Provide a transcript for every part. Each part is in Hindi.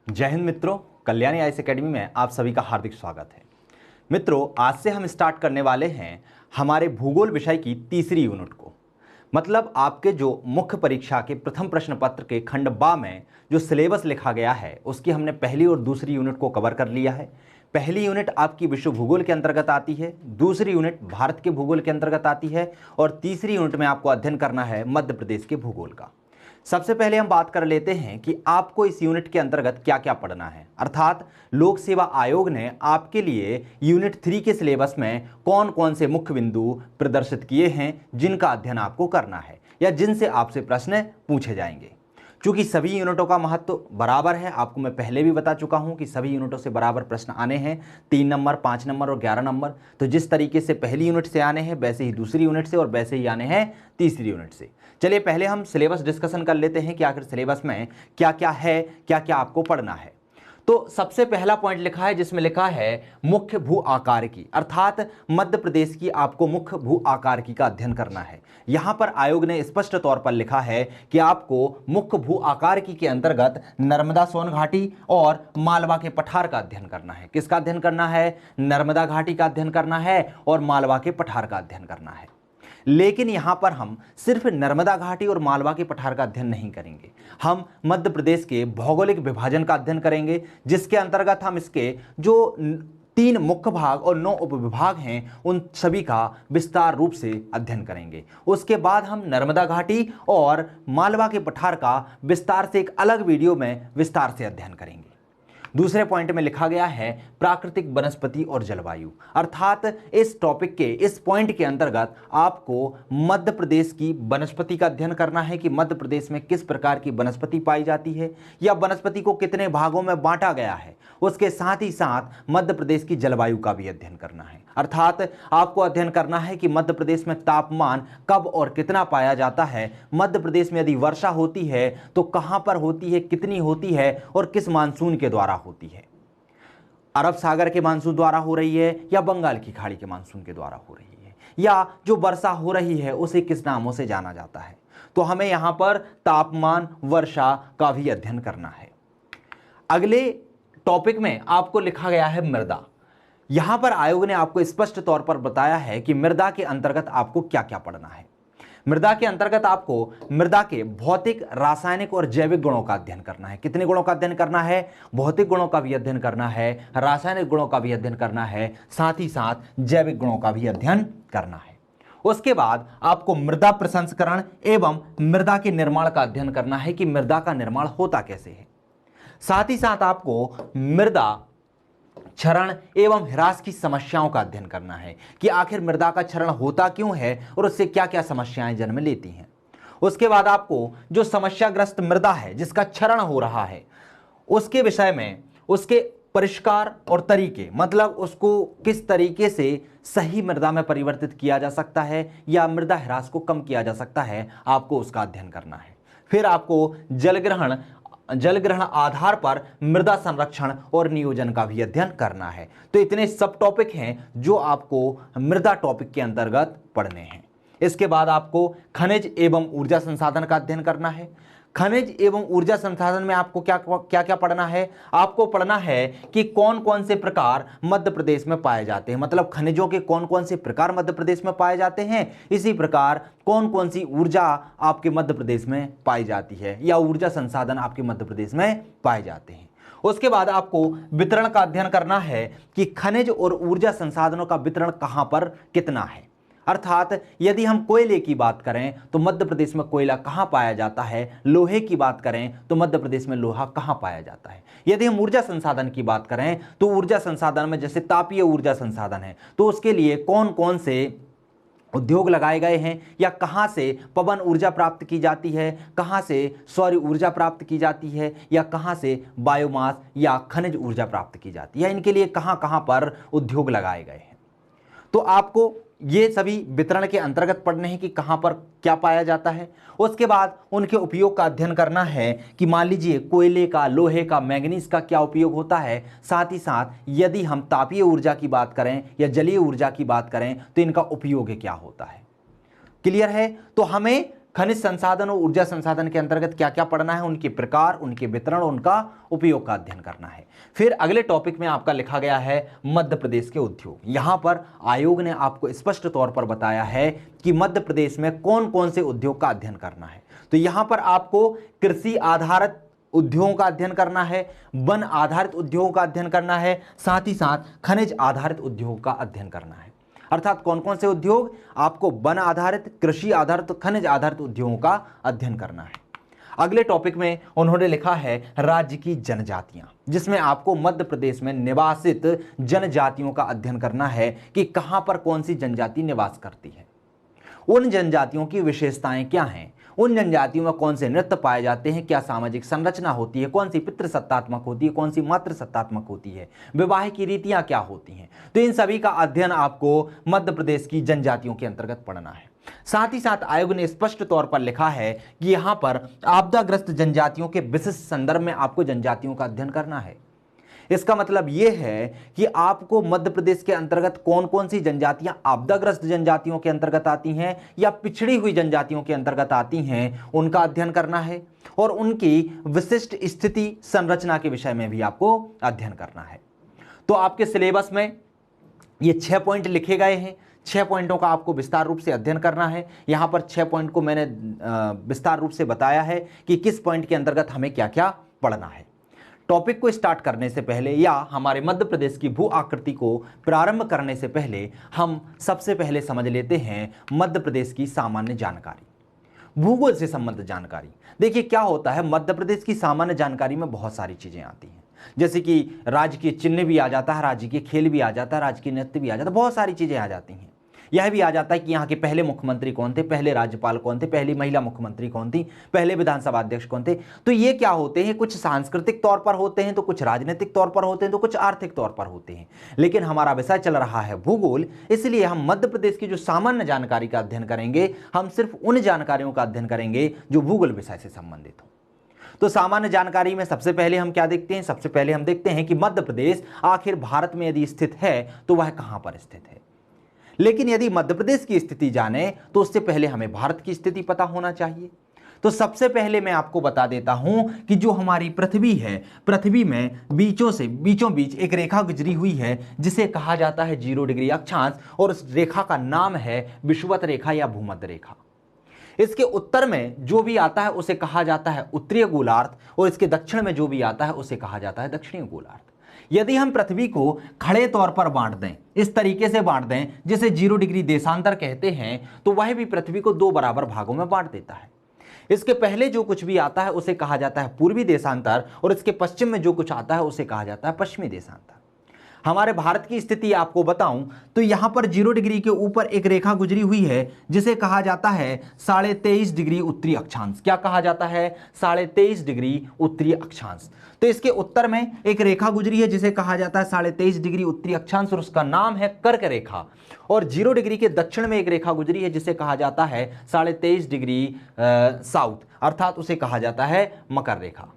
जय हिंद मित्रों, कल्याणी आईएएस एकेडमी में आप सभी का हार्दिक स्वागत है। मित्रों, आज से हम स्टार्ट करने वाले हैं हमारे भूगोल विषय की तीसरी यूनिट को। मतलब आपके जो मुख्य परीक्षा के प्रथम प्रश्न पत्र के खंड बा में जो सिलेबस लिखा गया है उसकी हमने पहली और दूसरी यूनिट को कवर कर लिया है। पहली यूनिट आपकी विश्व भूगोल के अंतर्गत आती है, दूसरी यूनिट भारत के भूगोल के अंतर्गत आती है और तीसरी यूनिट में आपको अध्ययन करना है मध्य प्रदेश के भूगोल का। सबसे पहले हम बात कर लेते हैं कि आपको इस यूनिट के अंतर्गत क्या क्या पढ़ना है। अर्थात लोक सेवा आयोग ने आपके लिए यूनिट 3 के सिलेबस में कौन कौन से मुख्य बिंदु प्रदर्शित किए हैं जिनका अध्ययन आपको करना है या जिनसे आपसे प्रश्न पूछे जाएंगे। चूंकि सभी यूनिटों का महत्व बराबर है, आपको मैं पहले भी बता चुका हूं कि सभी यूनिटों से बराबर प्रश्न आने हैं, 3 नंबर, 5 नंबर और 11 नंबर। तो जिस तरीके से पहली यूनिट से आने हैं वैसे ही दूसरी यूनिट से और वैसे ही आने हैं तीसरी यूनिट से। चलिए पहले हम सिलेबस डिस्कशन कर लेते हैं कि आखिर सिलेबस में क्या क्या है, क्या क्या आपको पढ़ना है। तो सबसे पहला पॉइंट लिखा है जिसमें लिखा है मुख्य भू आकारकी, अर्थात मध्य प्रदेश की आपको मुख्य भू आकारकी का अध्ययन करना है। यहां पर आयोग ने स्पष्ट तौर पर लिखा है कि आपको मुख्य भू आकारकी के अंतर्गत नर्मदा सोन घाटी और मालवा के पठार का अध्ययन करना है। किसका अध्ययन करना है? नर्मदा घाटी का अध्ययन करना है और मालवा के पठार का अध्ययन करना है। लेकिन यहां पर हम सिर्फ नर्मदा घाटी और मालवा के पठार का अध्ययन नहीं करेंगे, हम मध्य प्रदेश के भौगोलिक विभाजन का अध्ययन करेंगे, जिसके अंतर्गत हम इसके जो 3 मुख्य भाग और 9 उपविभाग हैं उन सभी का विस्तार रूप से अध्ययन करेंगे। उसके बाद हम नर्मदा घाटी और मालवा के पठार का विस्तार से एक अलग वीडियो में विस्तार से अध्ययन करेंगे। दूसरे पॉइंट में लिखा गया है प्राकृतिक वनस्पति और जलवायु, अर्थात इस टॉपिक के इस पॉइंट के अंतर्गत आपको मध्य प्रदेश की वनस्पति का अध्ययन करना है कि मध्य प्रदेश में किस प्रकार की वनस्पति पाई जाती है या वनस्पति को कितने भागों में बांटा गया है। उसके साथ ही साथ मध्य प्रदेश की जलवायु का भी अध्ययन करना है, अर्थात आपको अध्ययन करना है कि मध्य प्रदेश में तापमान कब और कितना पाया जाता है, मध्य प्रदेश में यदि वर्षा होती है तो कहां पर होती है, कितनी होती है और किस मानसून के द्वारा होती है। अरब सागर के मानसून द्वारा हो रही है या बंगाल की खाड़ी के मानसून के द्वारा हो रही है, या जो वर्षा हो रही है उसे किस नामों से जाना जाता है। तो हमें यहां पर तापमान, वर्षा का भी अध्ययन करना है। अगले टॉपिक में आपको लिखा गया है मृदा। यहां पर आयोग ने आपको स्पष्ट तौर पर बताया है कि मृदा के अंतर्गत आपको क्या क्या पढ़ना है। मृदा के अंतर्गत आपको मृदा के भौतिक, रासायनिक और जैविक गुणों का अध्ययन करना है। कितने गुणों का अध्ययन करना है? भौतिक गुणों का भी अध्ययन करना है, रासायनिक गुणों का भी अध्ययन करना है, साथ ही साथ जैविक गुणों का भी अध्ययन करना है। उसके बाद आपको मृदा प्रसंस्करण एवं मृदा के निर्माण का अध्ययन करना है कि मृदा का निर्माण होता कैसे है। साथ ही साथ आपको मृदा क्षरण एवं ह्रास की समस्याओं का अध्ययन करना है कि आखिर मृदा का क्षरण होता क्यों है और उससे क्या क्या समस्याएं जन्म लेती हैं। उसके बाद आपको जो समस्याग्रस्त मृदा है जिसका क्षरण हो रहा है उसके विषय में उसके परिष्कार और तरीके, मतलब उसको किस तरीके से सही मृदा में परिवर्तित किया जा सकता है या मृदा ह्रास को कम किया जा सकता है, आपको उसका अध्ययन करना है। फिर आपको जलग्रहण आधार पर मृदा संरक्षण और नियोजन का भी अध्ययन करना है। तो इतने सब टॉपिक हैं जो आपको मृदा टॉपिक के अंतर्गत पढ़ने हैं। इसके बाद आपको खनिज एवं ऊर्जा संसाधन का अध्ययन करना है। खनिज एवं ऊर्जा संसाधन में आपको क्या क्या पढ़ना है? आपको पढ़ना है कि कौन कौन से प्रकार मध्य प्रदेश में पाए जाते हैं, मतलब खनिजों के कौन कौन से प्रकार मध्य प्रदेश में पाए जाते हैं, इसी प्रकार कौन कौन सी ऊर्जा आपके मध्य प्रदेश में पाई जाती है या ऊर्जा संसाधन आपके मध्य प्रदेश में पाए जाते हैं। उसके बाद आपको वितरण का अध्ययन करना है कि खनिज और ऊर्जा संसाधनों का वितरण कहां पर कितना है। अर्थात यदि हम कोयले की बात करें तो मध्य प्रदेश में कोयला कहां पाया जाता है, लोहे की बात करें तो मध्य प्रदेश में लोहा कहां पाया जाता है। यदि हम ऊर्जा संसाधन की बात करें तो ऊर्जा संसाधन में जैसे तापीय ऊर्जा संसाधन है तो उसके लिए कौन कौन से उद्योग लगाए गए हैं या कहां से पवन ऊर्जा प्राप्त की जाती है, कहां से सौर ऊर्जा प्राप्त की जाती है या कहां से बायोमास या खनिज ऊर्जा प्राप्त की जाती है, इनके लिए कहां कहां पर उद्योग लगाए गए हैं। तो आपको ये सभी वितरण के अंतर्गत पढ़ने हैं कि कहां पर क्या पाया जाता है। उसके बाद उनके उपयोग का अध्ययन करना है कि मान लीजिए कोयले का, लोहे का, मैंगनीज का क्या उपयोग होता है। साथ ही साथ यदि हम तापीय ऊर्जा की बात करें या जलीय ऊर्जा की बात करें तो इनका उपयोग क्या होता है। क्लियर है? तो हमें खनिज संसाधन और ऊर्जा संसाधन के अंतर्गत क्या क्या पढ़ना है, उनके प्रकार, उनके वितरण, उनका उपयोग का अध्ययन करना है। फिर अगले टॉपिक में आपका लिखा गया है मध्य प्रदेश के उद्योग। यहां पर आयोग ने आपको स्पष्ट तौर पर बताया है कि मध्य प्रदेश में कौन कौन से उद्योग का अध्ययन करना है। तो यहां पर आपको कृषि आधारित उद्योगों का अध्ययन करना है, वन आधारित उद्योगों का अध्ययन करना है, साथ ही साथ खनिज आधारित उद्योगों का अध्ययन करना है। अर्थात कौन कौन से उद्योग, आपको वन आधारित, कृषि आधारित, खनिज आधारित उद्योगों का अध्ययन करना है। अगले टॉपिक में उन्होंने लिखा है राज्य की जनजातियां, जिसमें आपको मध्य प्रदेश में निवासित जनजातियों का अध्ययन करना है कि कहां पर कौन सी जनजाति निवास करती है, उन जनजातियों की विशेषताएं क्या हैं, उन जनजातियों में कौन से नृत्य पाए जाते हैं, क्या सामाजिक संरचना होती है, कौन सी पितृसत्तात्मक होती है, कौन सी मातृसत्तात्मक होती है, विवाह की रीतियां क्या होती हैं। तो इन सभी का अध्ययन आपको मध्य प्रदेश की जनजातियों के अंतर्गत पढ़ना है। साथ ही साथ आयोग ने स्पष्ट तौर पर लिखा है कि यहां पर आपदाग्रस्त जनजातियों के विशिष्ट संदर्भ में आपको जनजातियों का अध्ययन करना है। इसका मतलब यह है कि आपको मध्य प्रदेश के अंतर्गत कौन कौन सी जनजातियां आपदाग्रस्त जनजातियों के अंतर्गत आती हैं या पिछड़ी हुई जनजातियों के अंतर्गत आती हैं, उनका अध्ययन करना है, और उनकी विशिष्ट स्थिति संरचना के विषय में भी आपको अध्ययन करना है। तो आपके सिलेबस में ये 6 पॉइंट लिखे गए हैं। 6 पॉइंटों का आपको विस्तार रूप से अध्ययन करना है। यहां पर 6 पॉइंट को मैंने विस्तार रूप से बताया है कि किस पॉइंट के अंतर्गत हमें क्या क्या पढ़ना है। टॉपिक को स्टार्ट करने से पहले या हमारे मध्य प्रदेश की भू आकृति को प्रारंभ करने से पहले हम सबसे पहले समझ लेते हैं मध्य प्रदेश की सामान्य जानकारी, भूगोल से संबंधित जानकारी। देखिए क्या होता है, मध्य प्रदेश की सामान्य जानकारी में बहुत सारी चीजें आती हैं, जैसे कि राज्य के चिन्ह भी आ जाता है, राज्य के खेल भी आ जाता है, राज्य के नृत्य भी आ जाता है, बहुत सारी चीजें आ जाती हैं। यह भी आ जाता है कि यहाँ के पहले मुख्यमंत्री कौन थे, पहले राज्यपाल कौन थे, पहली महिला मुख्यमंत्री कौन थी, पहले विधानसभा अध्यक्ष कौन थे। तो ये क्या होते हैं, कुछ सांस्कृतिक तौर पर होते हैं, तो कुछ राजनीतिक तौर पर होते हैं, तो कुछ आर्थिक तौर पर होते हैं। लेकिन हमारा विषय चल रहा है भूगोल, इसलिए हम मध्य प्रदेश की जो सामान्य जानकारी का अध्ययन करेंगे, हम सिर्फ उन जानकारियों का अध्ययन करेंगे जो भूगोल विषय से संबंधित हो। तो सामान्य जानकारी में सबसे पहले हम क्या देखते हैं, सबसे पहले हम देखते हैं कि मध्य प्रदेश आखिर भारत में यदि स्थित है तो वह कहां पर स्थित है। लेकिन यदि मध्य प्रदेश की स्थिति जाने तो उससे पहले हमें भारत की स्थिति पता होना चाहिए। तो सबसे पहले मैं आपको बता देता हूं कि जो हमारी पृथ्वी है, पृथ्वी में बीचों बीच एक रेखा गुजरी हुई है जिसे कहा जाता है 0 डिग्री अक्षांश, और उस रेखा का नाम है विषुवत रेखा या भूमध्य रेखा। इसके उत्तर में जो भी आता है उसे कहा जाता है उत्तरीय गोलार्ध, और इसके दक्षिण में जो भी आता है उसे कहा जाता है दक्षिणी गोलार्ध। यदि हम पृथ्वी को खड़े तौर पर बांट दें, इस तरीके से बांट दें जिसे 0 डिग्री देशांतर कहते हैं, तो वह भी पृथ्वी को 2 बराबर भागों में बांट देता है। इसके पहले जो कुछ भी आता है उसे कहा जाता है पूर्वी देशांतर, और इसके पश्चिम में जो कुछ आता है उसे कहा जाता है पश्चिमी देशांतर। हमारे भारत की स्थिति आपको बताऊं तो यहां पर 0 डिग्री के ऊपर एक रेखा गुजरी हुई है जिसे कहा जाता है 23.5 डिग्री उत्तरी अक्षांश। क्या कहा जाता है? 23.5 डिग्री उत्तरी अक्षांश। तो इसके उत्तर में एक रेखा गुजरी है जिसे कहा जाता है 23.5 डिग्री उत्तरी अक्षांश, और उसका नाम है कर्क रेखा। और 0 डिग्री के दक्षिण में एक रेखा गुजरी है जिसे कहा जाता है 23.5 डिग्री साउथ, अर्थात उसे कहा जाता है मकर रेखा।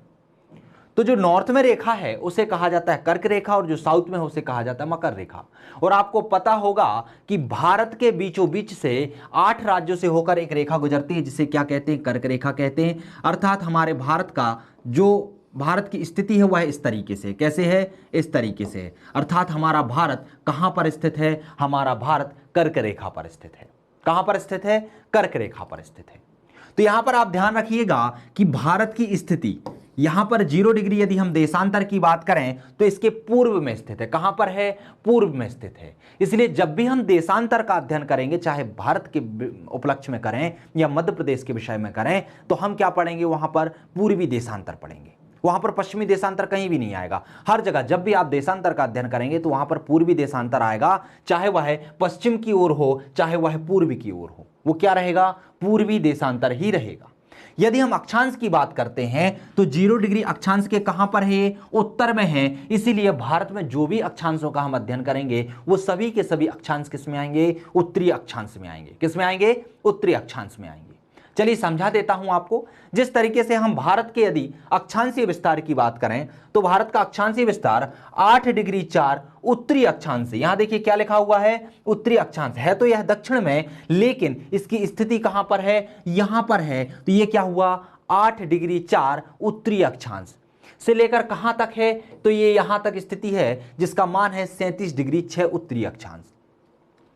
तो जो नॉर्थ में रेखा है उसे कहा जाता है कर्क रेखा, और जो साउथ में है उसे कहा जाता है मकर रेखा। और आपको पता होगा कि भारत के बीचों बीच से 8 राज्यों से होकर एक रेखा गुजरती है जिसे क्या कहते हैं? कर्क रेखा कहते हैं। अर्थात हमारे भारत का जो भारत की स्थिति है वह इस तरीके से, कैसे है? इस तरीके से। अर्थात हमारा भारत कहां पर स्थित है? हमारा भारत कर्क रेखा पर स्थित है। कहां पर स्थित है? कर्क रेखा पर स्थित है। तो यहां पर आप ध्यान रखिएगा कि भारत की स्थिति यहां पर 0 डिग्री, यदि हम देशांतर की बात करें तो इसके पूर्व में स्थित है। कहां पर है? पूर्व में स्थित है। इसलिए जब भी हम देशांतर का अध्ययन करेंगे, चाहे भारत के उपलक्ष्य में करें या मध्य प्रदेश के विषय में करें, तो हम क्या पढ़ेंगे? वहां पर पूर्वी देशांतर पढ़ेंगे। वहां पर पश्चिमी देशांतर कहीं भी नहीं आएगा। हर जगह जब भी आप देशांतर का अध्ययन करेंगे तो वहां पर पूर्वी देशांतर आएगा, चाहे वह पश्चिम की ओर हो चाहे वह पूर्वी की ओर हो, वो क्या रहेगा? पूर्वी देशांतर ही रहेगा। यदि हम अक्षांश की बात करते हैं तो 0 डिग्री अक्षांश के कहां पर है? उत्तर में है। इसीलिए भारत में जो भी अक्षांशों का हम अध्ययन करेंगे वो सभी के सभी अक्षांश किस में आएंगे? उत्तरी अक्षांश में आएंगे। किस में आएंगे? उत्तरी अक्षांश में आएंगे। चलिए समझा देता हूं आपको। जिस तरीके से हम भारत के यदि अक्षांशीय विस्तार की बात करें तो भारत का अक्षांशीय विस्तार 8 डिग्री 4 उत्तरी अक्षांश से, यहां देखिए क्या लिखा हुआ है, उत्तरी अक्षांश है तो यह दक्षिण में, लेकिन इसकी स्थिति कहां पर है, यहां पर है। तो ये क्या हुआ, 8 डिग्री 4 उत्तरी अक्षांश से लेकर कहां तक है, तो ये यहां तक स्थिति है जिसका मान है 37 डिग्री 6 उत्तरी अक्षांश।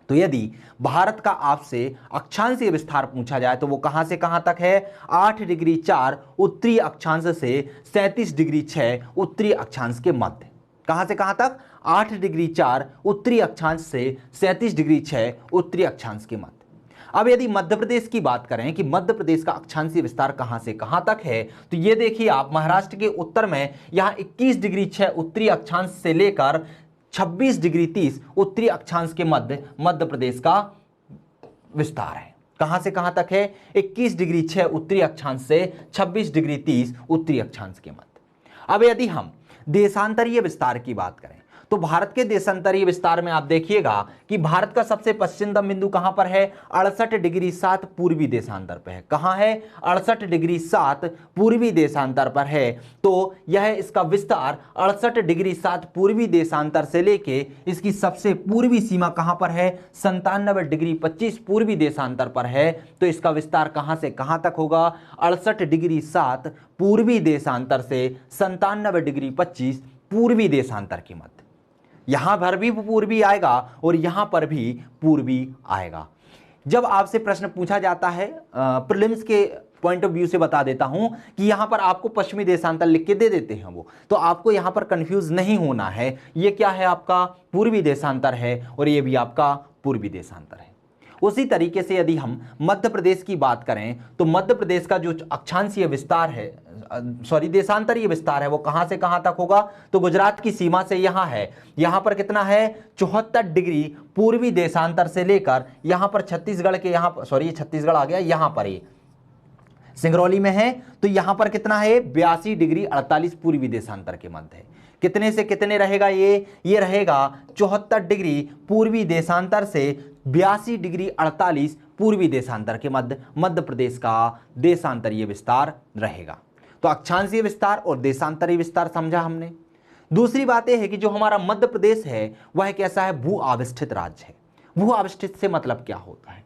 तो यदि भारत का आपसे अक्षांशीय विस्तार पूछा जाए तो वो कहां से कहां तक है, 8 डिग्री 4 उत्तरी अक्षांश से 37 डिग्री 6 उत्तरी अक्षांश के मध्य। कहां से कहां तक, 8 डिग्री 4 उत्तरी अक्षांश से 37 डिग्री 6 उत्तरी अक्षांश के मध्य। अब यदि मध्य प्रदेश की बात करें कि मध्य प्रदेश का अक्षांशीय विस्तार कहां से कहां तक है, तो ये देखिए आप महाराष्ट्र के उत्तर में यहां 21 डिग्री 6 उत्तरी अक्षांश से लेकर 26 डिग्री 30 उत्तरी अक्षांश के मध्य मध्य प्रदेश का विस्तार है। कहां से कहां तक है, 21 डिग्री 6 उत्तरी अक्षांश से 26 डिग्री 30 उत्तरी अक्षांश के मध्य। अब यदि हम देशांतरीय विस्तार की बात करें तो भारत के देशांतरीय विस्तार में आप देखिएगा कि भारत का सबसे पश्चिमतम बिंदु कहां पर है, 68 डिग्री 7 पूर्वी देशांतर पर है। कहां है, 68 डिग्री 7 पूर्वी देशांतर पर है। तो यह इसका विस्तार 68 डिग्री 7 पूर्वी देशांतर से लेके इसकी सबसे पूर्वी सीमा कहां पर है, 97 डिग्री 25 पूर्वी देशांतर पर है। तो इसका विस्तार कहां से कहां तक होगा, 68 डिग्री 7 पूर्वी देशांतर से 97 डिग्री 25 पूर्वी देशांतर के मध्य। यहां पर भी पूर्वी आएगा और यहां पर भी पूर्वी आएगा। जब आपसे प्रश्न पूछा जाता है प्रीलिम्स के पॉइंट ऑफ व्यू से बता देता हूं कि यहां पर आपको पश्चिमी देशांतर लिख के दे देते हैं वो, तो आपको यहां पर कंफ्यूज नहीं होना है। ये क्या है, आपका पूर्वी देशांतर है और ये भी आपका पूर्वी देशांतर है। उसी तरीके से यदि हम मध्य प्रदेश की बात करें तो मध्य प्रदेश का जो अक्षांशीय विस्तार है, देशांतरीय विस्तार है, वो कहां से कहां तक होगा, तो गुजरात की सीमा से यहां है, यहां पर कितना है, 74 डिग्री पूर्वी देशांतर से लेकर यहां पर छत्तीसगढ़ के यहां ये छत्तीसगढ़ आ गया, यहां पर ये सिंगरौली में है। तो यहां पर कितना है, 82 डिग्री 48 पूर्वी देशांतर के मध्य है। कितने से कितने रहेगा ये रहेगा 74 डिग्री पूर्वी देशांतर से 82 डिग्री 48 पूर्वी देशांतर के मध्य मध्य प्रदेश का देशांतरीय विस्तार रहेगा। तो अक्षांशीय विस्तार और देशांतरीय विस्तार समझा हमने। दूसरी बात यह है कि जो हमारा मध्य प्रदेश है वह कैसा है, भू आविष्ठित राज्य है। भू आविष्ठित से मतलब क्या होता है,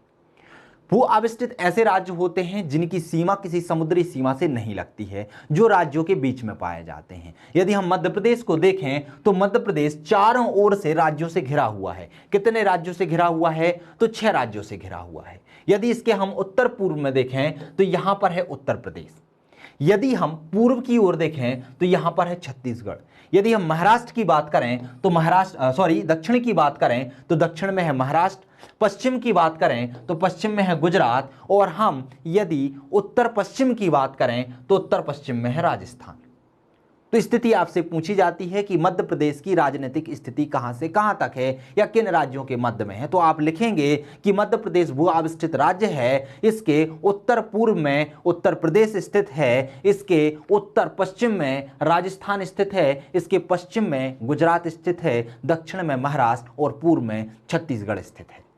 भू आविष्ठित ऐसे राज्य होते हैं जिनकी सीमा किसी समुद्री सीमा से नहीं लगती है, जो राज्यों के बीच में पाए जाते हैं। यदि हम मध्य प्रदेश को देखें तो मध्य प्रदेश चारों ओर से राज्यों से घिरा हुआ है। कितने राज्यों से घिरा हुआ है, तो 6 राज्यों से घिरा हुआ है। यदि इसके हम उत्तर पूर्व में देखें तो यहां पर है उत्तर प्रदेश। यदि हम पूर्व की ओर देखें तो यहां पर है छत्तीसगढ़। यदि हम महाराष्ट्र की बात करें तो दक्षिण की बात करें तो दक्षिण में है महाराष्ट्र। पश्चिम की बात करें तो पश्चिम में है गुजरात। और हम यदि उत्तर पश्चिम की बात करें तो उत्तर पश्चिम में है राजस्थान। तो स्थिति आपसे पूछी जाती है कि मध्य प्रदेश की राजनीतिक स्थिति कहां से कहां तक है या किन राज्यों के मध्य में है, तो आप लिखेंगे कि मध्य प्रदेश भू आविष्ठित राज्य है। इसके उत्तर पूर्व में उत्तर प्रदेश स्थित है, इसके उत्तर पश्चिम में राजस्थान स्थित है, इसके पश्चिम में गुजरात स्थित है, दक्षिण में महाराष्ट्र और पूर्व में छत्तीसगढ़ स्थित है।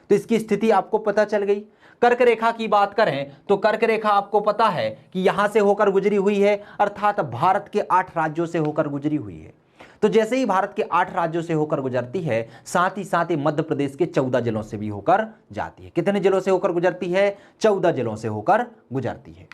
तो इसकी स्थिति आपको पता चल गई। कर्क रेखा की बात करें तो कर्क रेखा आपको पता है कि यहां से होकर गुजरी हुई है, अर्थात भारत के 8 राज्यों से होकर गुजरी हुई है। तो जैसे ही भारत के 8 राज्यों से होकर गुजरती है, साथ ही मध्य प्रदेश के 14 जिलों से भी होकर जाती है। कितने जिलों से होकर गुजरती है, 14 जिलों से होकर गुजरती है।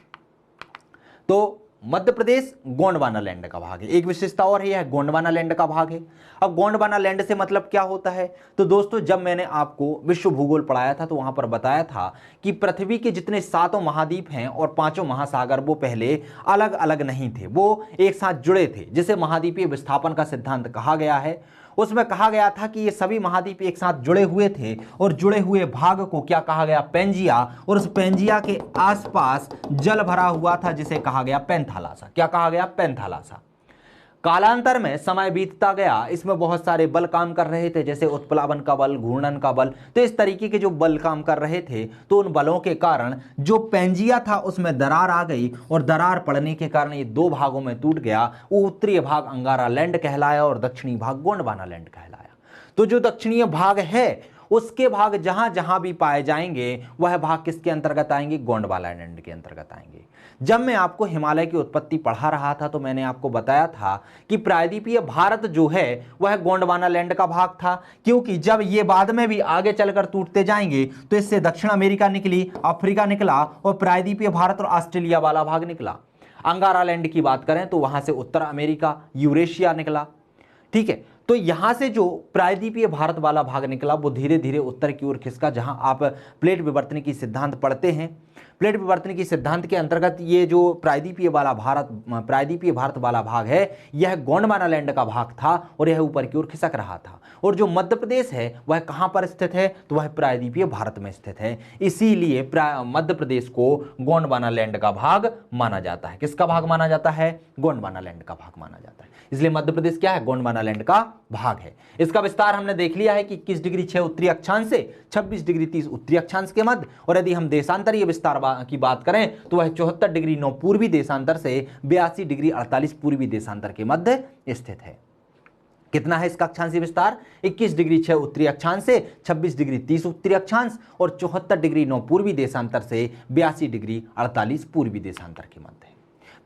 तो मध्य प्रदेश गोंडवाना लैंड का भाग है। एक विशेषता और है, यह गोंडवाना लैंड का भाग है। अब गोंडवाना लैंड से मतलब क्या होता है, तो दोस्तों जब मैंने आपको विश्व भूगोल पढ़ाया था तो वहां पर बताया था कि पृथ्वी के जितने 7 महाद्वीप हैं और 5 महासागर वो पहले अलग अलग नहीं थे, वो एक साथ जुड़े थे, जिसे महाद्वीपीय विस्थापन का सिद्धांत कहा गया है। उसमें कहा गया था कि ये सभी महाद्वीप एक साथ जुड़े हुए थे और जुड़े हुए भाग को क्या कहा गया, पेंजिया। और उस पेंजिया के आसपास जल भरा हुआ था जिसे कहा गया पैंथालासा। क्या कहा गया, पैंथालासा। कालांतर में समय बीतता गया, इसमें बहुत सारे बल काम कर रहे थे, जैसे उत्प्लावन का बल, घूर्णन का बल। तो इस तरीके के जो बल काम कर रहे थे, तो उन बलों के कारण जो पेंजिया था उसमें दरार आ गई और दरार पड़ने के कारण ये 2 भागों में टूट गया। उत्तरीय भाग अंगारा लैंड कहलाया और दक्षिणी भाग गोंडवाना लैंड कहलाया। तो जो दक्षिणीय भाग है उसके भाग जहां जहां भी पाए जाएंगे वह भाग किसके अंतर्गत आएंगे, गोंडवाना लैंड के अंतर्गत आएंगे। जब मैं आपको हिमालय की उत्पत्ति पढ़ा रहा था तो मैंने आपको बताया था कि प्रायद्वीपीय भारत जो है वह गोंडवाना लैंड का भाग था, क्योंकि जब ये बाद में भी आगे चलकर टूटते जाएंगे तो इससे दक्षिण अमेरिका निकली, अफ्रीका निकला और प्रायद्वीपीय भारत और ऑस्ट्रेलिया वाला भाग निकला। अंगारा लैंड की बात करें तो वहां से उत्तर अमेरिका, यूरेशिया निकला। ठीक है, तो यहां से जो प्रायद्वीपीय भारत वाला भाग निकला वो धीरे धीरे उत्तर की ओर खिसका। जहां आप प्लेट विवर्तन की सिद्धांत पढ़ते हैं, प्लेट विवर्तन की सिद्धांत के अंतर्गत ये जो प्रायद्वीपीय भारत वाला भाग है यह गोंडवाना लैंड का भाग था और यह ऊपर की ओर खिसक रहा था। और जो मध्य प्रदेश है वह कहां पर स्थित है, तो वह प्रायद्वीपीय भारत में स्थित है। इसीलिए मध्य प्रदेश को गोंडवाना लैंड का भाग माना जाता है। किसका भाग माना जाता है, गोंडवाना लैंड का भाग माना जाता है। इसलिए मध्य प्रदेश क्या है, गोंडवाना लैंड का भाग है। इसका विस्तार हमने देख लिया है कि 21 डिग्री 6 उत्तरी अक्षांश से 26 डिग्री 30 उत्तरी अक्षांश के मध्य, और यदि हम देशांतरीय विस्तार की बात करें तो वह 74 डिग्री 9 पूर्वी देशांतर से 82 डिग्री 48 पूर्वी देशांतर के मध्य स्थित है। कितना है इसका अक्षांशीय विस्तार, 21 डिग्री 6 उत्तरी अक्षांश से 26 डिग्री 30 उत्तरी अक्षांश और 74 डिग्री 9 पूर्वी देशांतर से 82 डिग्री 48 पूर्वी देशांतर के मध्य है।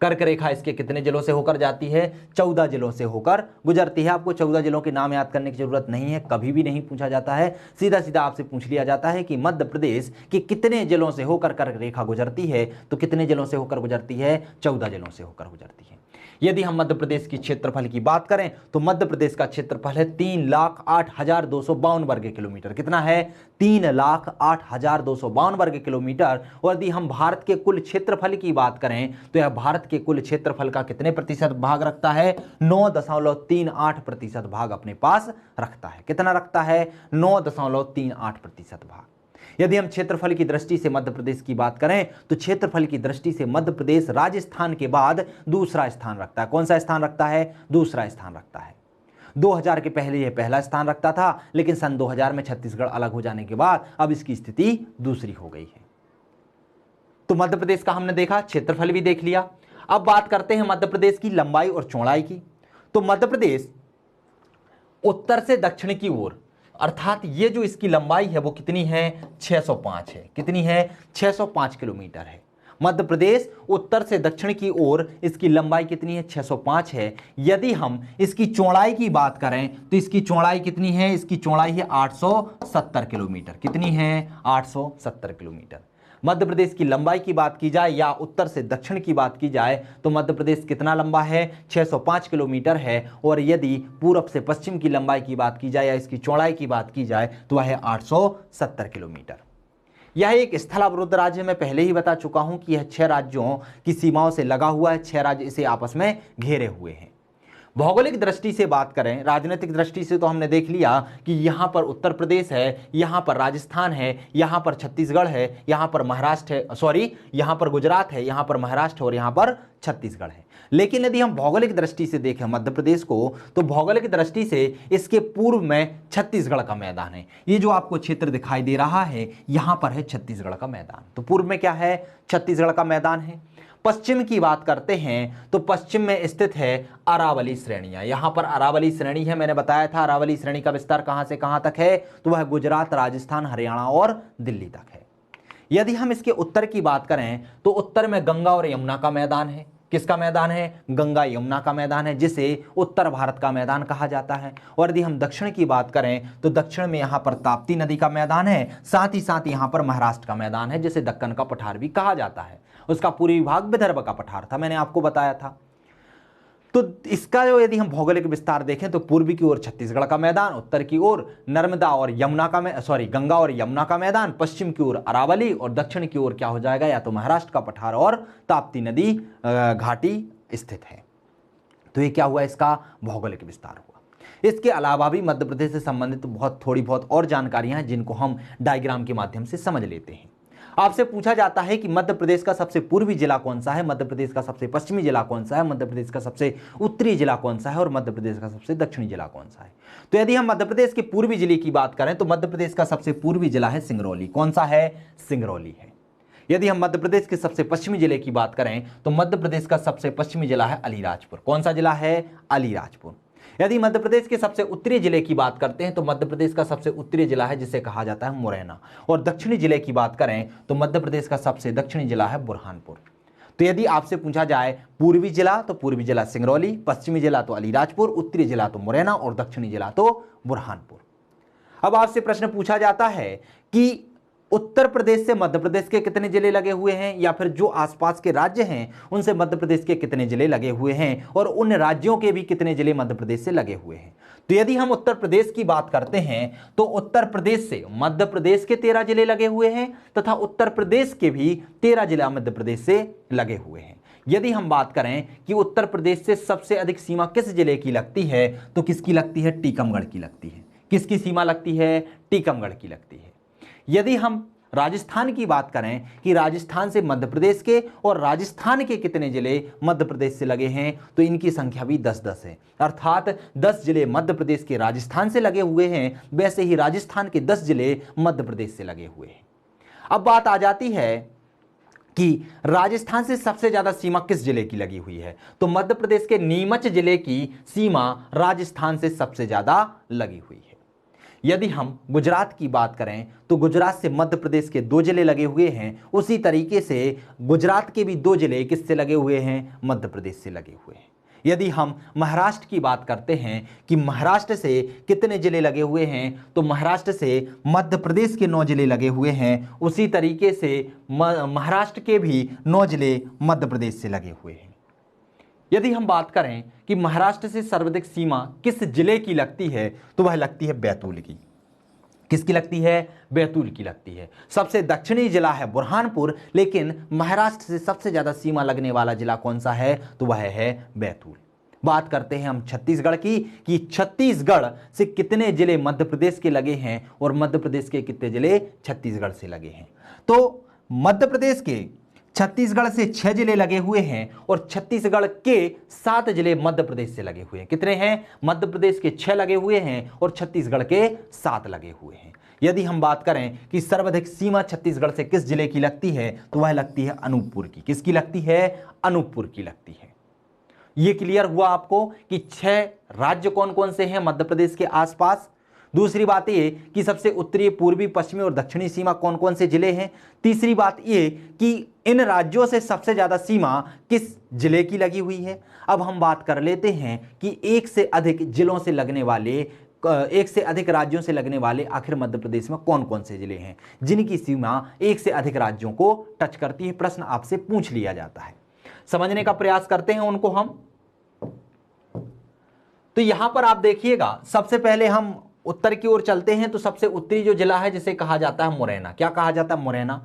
कर्क रेखा इसके कितने जिलों से होकर जाती है, 14 जिलों से होकर गुजरती है। आपको 14 जिलों के नाम याद करने की जरूरत नहीं है, कभी भी नहीं पूछा जाता है। सीधा सीधा आपसे पूछ लिया जाता है कि मध्य प्रदेश के कितने जिलों से होकर कर्क रेखा गुजरती है, तो कितने जिलों से होकर गुजरती है, 14 जिलों से होकर गुजरती है। यदि हम मध्य प्रदेश की क्षेत्रफल की बात करें तो मध्य प्रदेश का क्षेत्रफल है 3,08,252 वर्ग किलोमीटर। कितना है, 3,08,252 वर्ग किलोमीटर। और यदि हम भारत के कुल क्षेत्रफल की बात करें तो यह भारत के कुल क्षेत्रफल का कितने प्रतिशत भाग रखता है, 9.38% भाग अपने पास रखता है। कितना रखता है, 9.38% भाग। यदि हम क्षेत्रफल की दृष्टि से मध्य प्रदेश की बात करें तो क्षेत्रफल की दृष्टि से मध्य प्रदेश राजस्थान के बाद दूसरा स्थान रखता है। कौन सा स्थान रखता है, दूसरा स्थान रखता है। 2000 के पहले यह पहला स्थान रखता था, लेकिन सन 2000 में छत्तीसगढ़ अलग हो जाने के बाद अब इसकी स्थिति दूसरी हो गई है। तो मध्य प्रदेश का हमने देखा, क्षेत्रफल भी देख लिया। अब बात करते हैं मध्य प्रदेश की लंबाई और चौड़ाई की। तो मध्य प्रदेश उत्तर से दक्षिण की ओर, अर्थात ये जो इसकी लंबाई है वो कितनी है, 605 है। कितनी है, 605 किलोमीटर है। मध्य प्रदेश उत्तर से दक्षिण की ओर इसकी लंबाई कितनी है, 605 है। यदि हम इसकी चौड़ाई की बात करें तो इसकी चौड़ाई कितनी है, इसकी चौड़ाई है 870 किलोमीटर। कितनी है, 870 किलोमीटर। मध्य प्रदेश की लंबाई की बात की जाए या उत्तर से दक्षिण की बात की जाए तो मध्य प्रदेश कितना लंबा है, 605 किलोमीटर है। और यदि पूर्व से पश्चिम की लंबाई की बात की जाए या इसकी चौड़ाई की बात की जाए तो वह है 870 किलोमीटर। यह एक स्थलावृत राज्य है। मैं पहले ही बता चुका हूं कि यह 6 राज्यों की सीमाओं से लगा हुआ है। 6 राज्य इसे आपस में घेरे हुए हैं। भौगोलिक दृष्टि से बात करें, राजनीतिक दृष्टि से तो हमने देख लिया कि यहां पर उत्तर प्रदेश है, यहां पर राजस्थान है, यहां पर छत्तीसगढ़ है, यहां पर महाराष्ट्र है, यहां पर गुजरात है, यहां पर महाराष्ट्र और यहां पर छत्तीसगढ़ है। लेकिन यदि हम भौगोलिक दृष्टि से देखें मध्य प्रदेश को तो भौगोलिक दृष्टि से इसके पूर्व में छत्तीसगढ़ का मैदान है। ये जो आपको क्षेत्र दिखाई दे रहा है यहां पर है छत्तीसगढ़ का मैदान। तो पूर्व में क्या है, छत्तीसगढ़ का मैदान है। पश्चिम की बात करते हैं तो पश्चिम में स्थित है अरावली श्रेणियां। यहां पर अरावली श्रेणी है, मैंने बताया था अरावली श्रेणी का विस्तार कहां से कहां तक है, तो वह गुजरात, राजस्थान, हरियाणा और दिल्ली तक है। यदि हम इसके उत्तर की बात करें तो उत्तर में गंगा और यमुना का मैदान है। किसका मैदान है, गंगा यमुना का मैदान है, जिसे उत्तर भारत का मैदान कहा जाता है। और यदि हम दक्षिण की बात करें तो दक्षिण में यहां पर ताप्ती नदी का मैदान है, साथ ही साथ यहां पर महाराष्ट्र का मैदान है, जिसे दक्कन का पठार भी कहा जाता है। उसका पूर्वी भाग विदर्भ का पठार था, मैंने आपको बताया था। तो इसका जो यदि हम भौगोलिक विस्तार देखें तो पूर्वी की ओर छत्तीसगढ़ का मैदान, उत्तर की ओर नर्मदा और यमुना का गंगा और यमुना का मैदान, पश्चिम की ओर अरावली और दक्षिण की ओर क्या हो जाएगा, या तो महाराष्ट्र का पठार और ताप्ती नदी घाटी स्थित है। तो ये क्या हुआ, इसका भौगोलिक विस्तार हुआ। इसके अलावा भी मध्य प्रदेश से संबंधित थोड़ी बहुत और जानकारियां हैं जिनको हम डायग्राम के माध्यम से समझ लेते हैं। आपसे पूछा जाता है कि मध्य प्रदेश का सबसे पूर्वी जिला कौन सा है, मध्य प्रदेश का सबसे पश्चिमी जिला कौन सा है, मध्य प्रदेश का सबसे उत्तरी जिला कौन सा है और मध्य प्रदेश का सबसे दक्षिणी जिला कौन सा है। तो यदि हम मध्य प्रदेश के पूर्वी जिले की बात करें तो मध्य प्रदेश का सबसे पूर्वी जिला है सिंगरौली। कौन सा है, सिंगरौली है। यदि हम मध्य प्रदेश के सबसे पश्चिमी जिले की बात करें तो मध्य प्रदेश का सबसे पश्चिमी जिला है अलीराजपुर। कौन सा जिला है, अलीराजपुर। यदि मध्य प्रदेश के सबसे उत्तरी जिले की बात करते हैं तो मध्य प्रदेश का सबसे उत्तरी जिला है जिसे कहा जाता है मुरैना, और दक्षिणी जिले की बात करें तो मध्य प्रदेश का सबसे दक्षिणी जिला है बुरहानपुर। तो यदि आपसे पूछा जाए पूर्वी जिला तो पूर्वी जिला सिंगरौली, पश्चिमी जिला तो अलीराजपुर, उत्तरी जिला तो मुरैना और दक्षिणी जिला तो बुरहानपुर। अब आपसे प्रश्न पूछा जाता है कि उत्तर प्रदेश से मध्य प्रदेश के कितने जिले लगे हुए हैं, या फिर जो आसपास के राज्य हैं उनसे मध्य प्रदेश के कितने जिले लगे हुए हैं, और उन राज्यों के भी कितने जिले मध्य प्रदेश से लगे हुए हैं। तो यदि हम उत्तर प्रदेश की बात करते हैं तो उत्तर प्रदेश से मध्य प्रदेश के 13 जिले लगे हुए हैं तथा उत्तर प्रदेश के भी 13 जिला मध्य प्रदेश से लगे हुए हैं। यदि हम बात करें कि उत्तर प्रदेश से सबसे अधिक सीमा किस जिले की लगती है तो किसकी लगती है? टीकमगढ़ की लगती है। किसकी सीमा लगती है? टीकमगढ़ की लगती है। यदि हम राजस्थान की बात करें कि राजस्थान से मध्य प्रदेश के और राजस्थान के कितने जिले मध्य प्रदेश से लगे हैं तो इनकी संख्या भी 10-10 है, अर्थात 10 जिले मध्य प्रदेश के राजस्थान से लगे हुए हैं, वैसे ही राजस्थान के 10 जिले मध्य प्रदेश से लगे हुए हैं। अब बात आ जाती है कि राजस्थान से सबसे ज्यादा सीमा किस जिले की लगी हुई है, तो मध्य प्रदेश के नीमच जिले की सीमा राजस्थान से सबसे ज्यादा लगी हुई है। यदि हम गुजरात की बात करें तो गुजरात से मध्य प्रदेश के 2 जिले लगे हुए हैं, उसी तरीके से गुजरात के भी 2 जिले किससे लगे हुए हैं? मध्य प्रदेश से लगे हुए हैं। यदि हम महाराष्ट्र की बात करते हैं कि महाराष्ट्र से कितने जिले लगे हुए हैं तो महाराष्ट्र से मध्य प्रदेश के 9 जिले लगे हुए हैं, उसी तरीके से महाराष्ट्र के भी 9 जिले मध्य प्रदेश से लगे हुए हैं। यदि हम बात करें कि महाराष्ट्र से सर्वाधिक सीमा किस जिले की लगती है तो वह लगती है बैतूल की। किसकी लगती है? बैतूल की लगती है। सबसे दक्षिणी जिला है बुरहानपुर, लेकिन महाराष्ट्र से सबसे ज्यादा सीमा लगने वाला जिला कौन सा है तो वह है बैतूल। बात करते हैं हम छत्तीसगढ़ की कि छत्तीसगढ़ से कितने जिले मध्य प्रदेश के लगे हैं और मध्य प्रदेश के कितने जिले छत्तीसगढ़ से लगे हैं। तो मध्य प्रदेश के छत्तीसगढ़ से 6 जिले लगे हुए हैं और छत्तीसगढ़ के 7 जिले मध्य प्रदेश से लगे हुए हैं। कितने हैं? मध्य प्रदेश के 6 लगे हुए हैं और छत्तीसगढ़ के 7 लगे हुए हैं। यदि हम बात करें कि सर्वाधिक सीमा छत्तीसगढ़ से किस जिले की लगती है तो वह लगती है अनूपपुर की। किसकी लगती है? अनूपपुर की लगती है। यह क्लियर हुआ आपको कि 6 राज्य कौन कौन से हैं मध्य प्रदेश के आसपास। दूसरी बात ये कि सबसे उत्तरी, पूर्वी, पश्चिमी और दक्षिणी सीमा कौन कौन से जिले हैं। तीसरी बात ये कि इन राज्यों से सबसे ज्यादा सीमा किस जिले की लगी हुई है। अब हम बात कर लेते हैं कि एक से अधिक जिलों से लगने वाले, एक से अधिक राज्यों से लगने वाले आखिर मध्य प्रदेश में कौन कौन से जिले हैं जिनकी सीमा एक से अधिक राज्यों को टच करती है। प्रश्न आपसे पूछ लिया जाता है, समझने का प्रयास करते हैं उनको हम। तो यहां पर आप देखिएगा, सबसे पहले हम उत्तर की ओर चलते हैं तो सबसे उत्तरी जो जिला है जिसे कहा जाता है मुरैना। क्या कहा जाता है? मुरैना।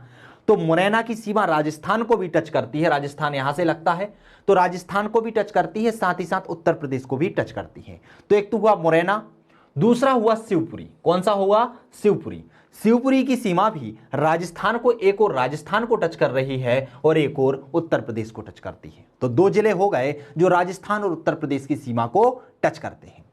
तो मुरैना की सीमा राजस्थान को भी टच करती है, राजस्थान यहां से लगता है तो राजस्थान को भी टच करती है, साथ ही साथ उत्तर प्रदेश को भी टच करती है। तो एक तो हुआ मुरैना, दूसरा हुआ शिवपुरी। कौन सा हुआ? शिवपुरी। शिवपुरी की सीमा भी राजस्थान को, एक और राजस्थान को टच कर रही है और एक और उत्तर प्रदेश को टच करती है। तो 2 जिले हो गए जो राजस्थान और उत्तर प्रदेश की सीमा को टच करते हैं।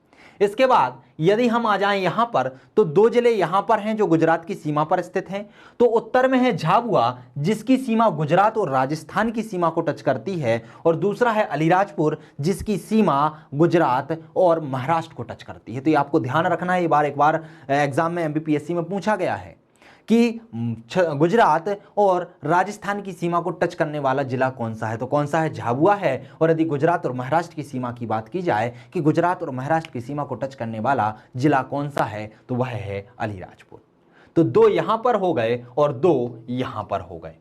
इसके बाद यदि हम आ जाएं यहां पर तो 2 जिले यहां पर हैं जो गुजरात की सीमा पर स्थित हैं। तो उत्तर में है झाबुआ जिसकी सीमा गुजरात और राजस्थान की सीमा को टच करती है, और दूसरा है अलीराजपुर जिसकी सीमा गुजरात और महाराष्ट्र को टच करती है। तो ये आपको ध्यान रखना है, एक बार एग्जाम में एमपीपीएससी में पूछा गया है कि गुजरात और राजस्थान की सीमा को टच करने वाला जिला कौन सा है, तो कौन सा है? झाबुआ है। और यदि गुजरात और महाराष्ट्र की सीमा की बात की जाए कि गुजरात और महाराष्ट्र की सीमा को टच करने वाला जिला कौन सा है तो वह है अलीराजपुर। तो 2 यहां पर हो गए और 2 यहां पर हो गए।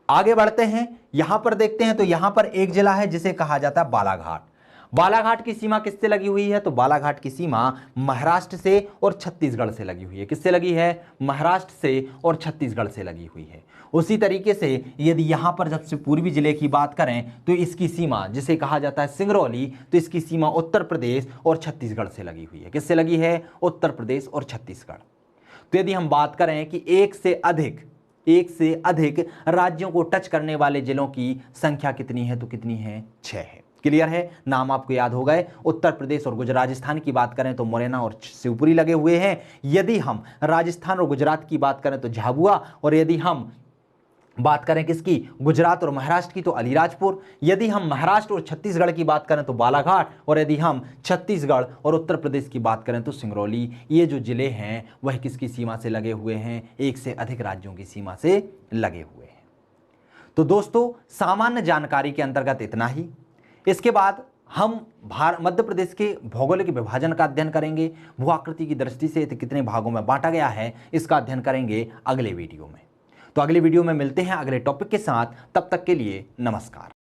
आगे बढ़ते हैं, यहां पर देखते हैं तो यहां पर एक जिला है जिसे कहा जाता है बालाघाट। बालाघाट की सीमा किससे लगी हुई है? तो बालाघाट की सीमा महाराष्ट्र से और छत्तीसगढ़ से लगी हुई है। किससे लगी है? महाराष्ट्र से और छत्तीसगढ़ से लगी हुई है। उसी तरीके से यदि यहां पर सबसे पूर्वी जिले की बात करें तो इसकी सीमा जिसे कहा जाता है सिंगरौली, तो इसकी सीमा उत्तर प्रदेश और छत्तीसगढ़ से लगी हुई है। किससे लगी है? उत्तर प्रदेश और छत्तीसगढ़। तो यदि हम बात करें कि एक से अधिक राज्यों को टच करने वाले जिलों की संख्या कितनी है तो कितनी है? 6 है। क्लियर है? नाम आपको याद हो गए। उत्तर प्रदेश और गुजरात, राजस्थान की बात करें तो मुरैना और शिवपुरी लगे हुए हैं। यदि हम राजस्थान और गुजरात की बात करें तो झाबुआ, और यदि हम बात करें किसकी, गुजरात और महाराष्ट्र की, तो अलीराजपुर। यदि हम महाराष्ट्र और छत्तीसगढ़ की बात करें तो बालाघाट, और यदि हम छत्तीसगढ़ और उत्तर प्रदेश की बात करें तो सिंगरौली। ये जो जिले हैं वह किसकी सीमा से लगे हुए हैं, एक से अधिक राज्यों की सीमा से लगे हुए हैं। तो दोस्तों सामान्य जानकारी के अंतर्गत इतना ही। इसके बाद हम मध्य प्रदेश के भौगोलिक विभाजन का अध्ययन करेंगे। भू आकृति की दृष्टि से इसे कितने भागों में बांटा गया है इसका अध्ययन करेंगे अगले वीडियो में। तो अगले वीडियो में मिलते हैं अगले टॉपिक के साथ। तब तक के लिए नमस्कार।